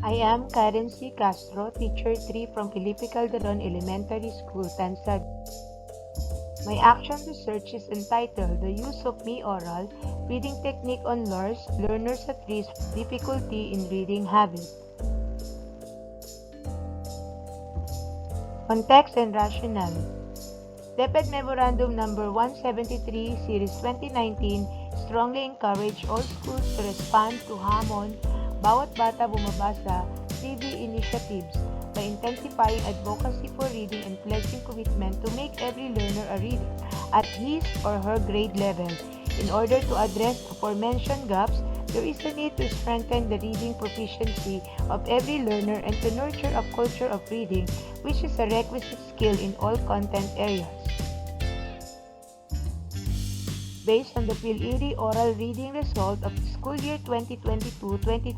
I am Karen C. Castro, Teacher 3 from Felipe Calderon Elementary School, Tanzania. My action research is entitled The Use of ME-Aural Reading Technique on Lars, Learners at Risk of Difficulty in Reading Habit. Context and Rationale. DepEd Memorandum Number 173, Series 2019 strongly encourage all schools to respond to hamon Bawat Bata Bumabasa CV initiatives by intensifying advocacy for reading and pledging commitment to make every learner a reader at his or her grade level. In order to address aforementioned gaps, there is a need to strengthen the reading proficiency of every learner and to nurture a culture of reading, which is a requisite skill in all content areas. Based on the Phil-Iri oral reading result of the school year 2022-2023,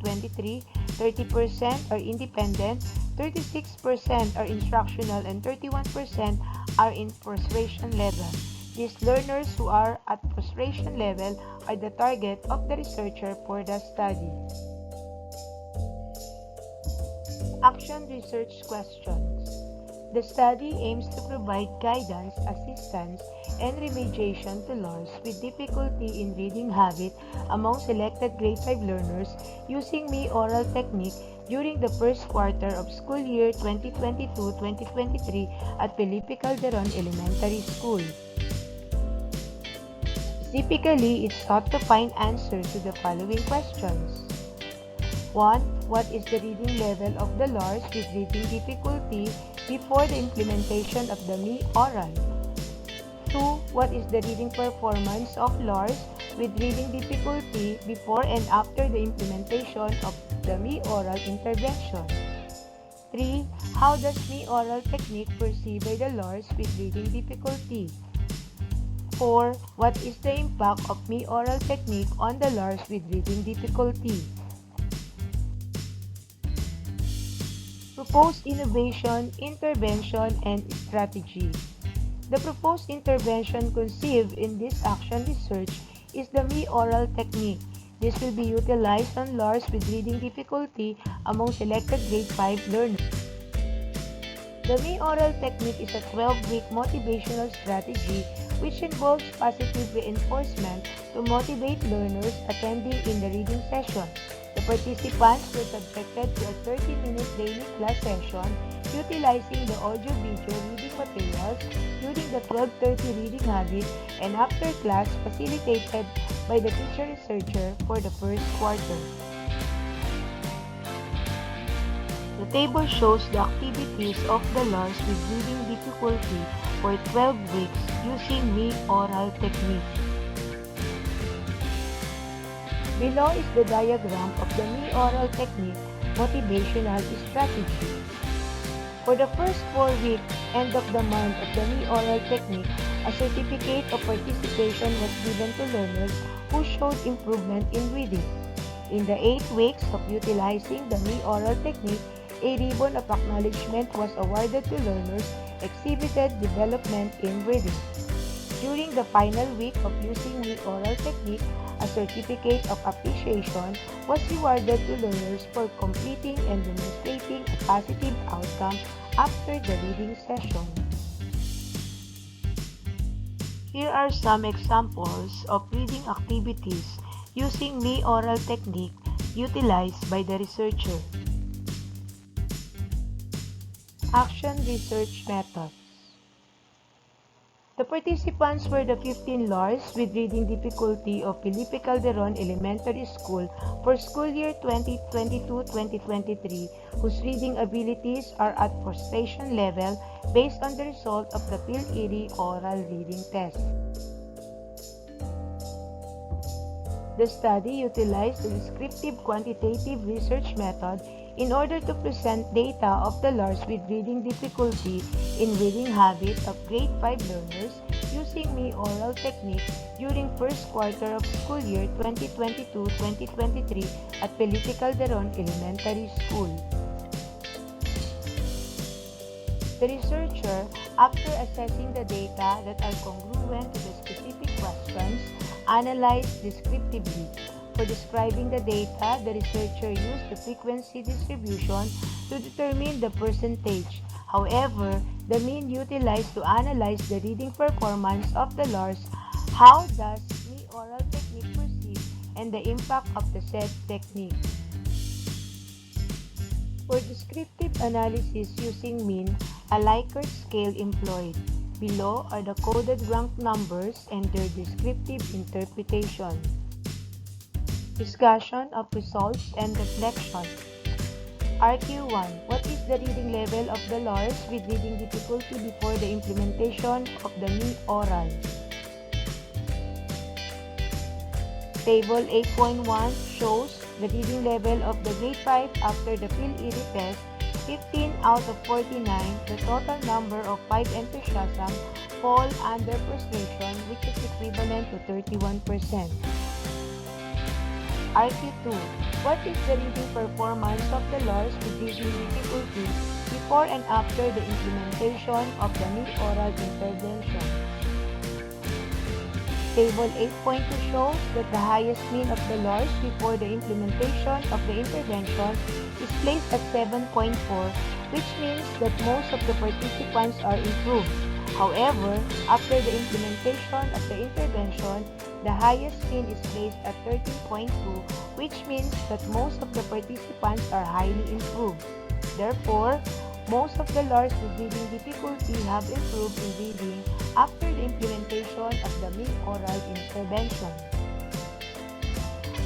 30% are independent, 36% are instructional, and 31% are in frustration level. These learners who are at frustration level are the target of the researcher for the study. Action Research Questions. The study aims to provide guidance, assistance, and remediation to Lars with difficulty in reading habit among selected grade 5 learners using ME-Aural Technique during the first quarter of school year 2022-2023 at Felipe Calderon Elementary School. Specifically, it sought to find answers to the following questions. 1. What is the reading level of the Lars with reading difficulty before the implementation of the ME-Aural? 2. What is the reading performance of Lars with reading difficulty before and after the implementation of the ME-Aural intervention? 3. How does ME-Aural technique perceived by the Lars with reading difficulty? 4. What is the impact of ME-Aural technique on the Lars with reading difficulty? Proposed innovation, intervention, and strategy. The proposed intervention conceived in this action research is the ME-Aural Technique. This will be utilized on Lars with reading difficulty among selected grade 5 learners. The ME-Aural Technique is a 12-week motivational strategy which involves positive reinforcement to motivate learners attending in the reading session. The participants were subjected to a 30-minute daily class session utilizing the audio-video reading materials during the 12:30 reading habit and after class facilitated by the teacher-researcher for the first quarter. The table shows the activities of the Lars with reading difficulty for 12 weeks using ME-Aural Technique. Below is the diagram of the ME-Aural Technique motivational strategy. For the first 4 weeks, end of the month of the ME-Aural Technique, a certificate of participation was given to learners who showed improvement in reading. In the 8 weeks of utilizing the ME-Aural Technique, a ribbon of acknowledgement was awarded to learners exhibited development in reading. During the final week of using ME-Aural Technique, a certificate of appreciation was rewarded to learners for completing and demonstrating a positive outcome after the reading session. Here are some examples of reading activities using ME-Aural Technique utilized by the researcher. Action Research Methods. The participants were the 15 Lars with reading difficulty of Felipe Calderon Elementary School for school year 2022-2023 whose reading abilities are at frustration level based on the result of the Phil-Iri oral reading test. The study utilized the descriptive quantitative research method in order to present data of the Lars with reading difficulty in reading habit of grade 5 learners using ME-Aural Technique during first quarter of school year 2022-2023 at Felipe Calderon Elementary School. The researcher, after assessing the data that are congruent to the specific questions, analyzed descriptively. For describing the data, the researcher used the frequency distribution to determine the percentage. However, the mean utilized to analyze the reading performance of the Lars, how does ME-Aural Technique proceed, and the impact of the said technique. For descriptive analysis using mean, a Likert scale employed. Below are the coded rank numbers and their descriptive interpretation. Discussion of results and reflection. RQ1. What is the reading level of the Lars with reading difficulty before the implementation of the ME-Aural? Table 8.1 shows the reading level of the grade 5 after the Phil-Iri test. 15 out of 49, the total number of 5 enthusiasm fall under frustration, which is equivalent to 31%. RQ2. What is the reading performance of the Lars with reading difficulty before and after the implementation of the ME-Aural intervention? Table 8.2 shows that the highest mean of the Lars before the implementation of the intervention is placed at 7.4, which means that most of the participants are improved. However, after the implementation of the intervention, the highest mean is placed at 13.2, which means that most of the participants are highly improved. Therefore, most of the Lars with reading difficulty have improved in reading after the implementation of the ME-Aural intervention.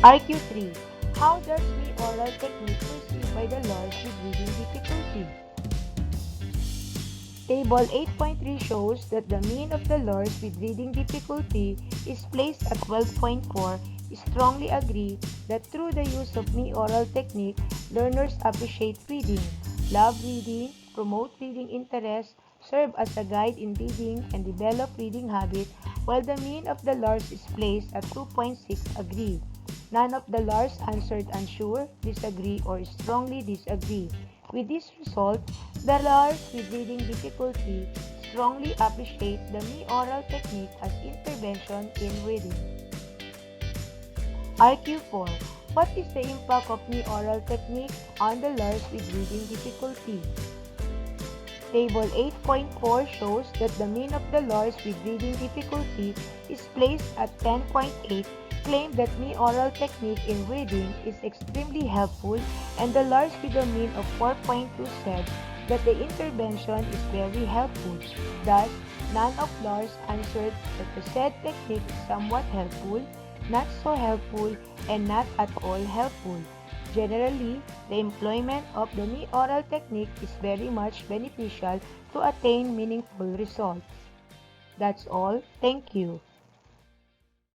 RQ3. How does ME-Aural technique proceed by the Lars with reading difficulty? Table 8.3 shows that the mean of the Lars with reading difficulty is placed at 12.4. Strongly agree that through the use of ME-Aural technique, learners appreciate reading, love reading, promote reading interest, serve as a guide in reading, and develop reading habit, while the mean of the Lars is placed at 2.6 agree. None of the Lars answered unsure, disagree, or strongly disagree. With this result, the Lars with reading difficulty strongly appreciate the ME-Aural technique as intervention in reading. RQ4. What is the impact of ME-Aural technique on the Lars with reading difficulty? Table 8.4 shows that the mean of the Lars with reading difficulty is placed at 10.8, claim that ME-Aural technique in reading is extremely helpful, and the Lars with a mean of 4.2 said that the intervention is very helpful. Thus, none of Lars answered that the said technique is somewhat helpful, not so helpful, and not at all helpful. Generally, the employment of the ME-Aural technique is very much beneficial to attain meaningful results. That's all. Thank you.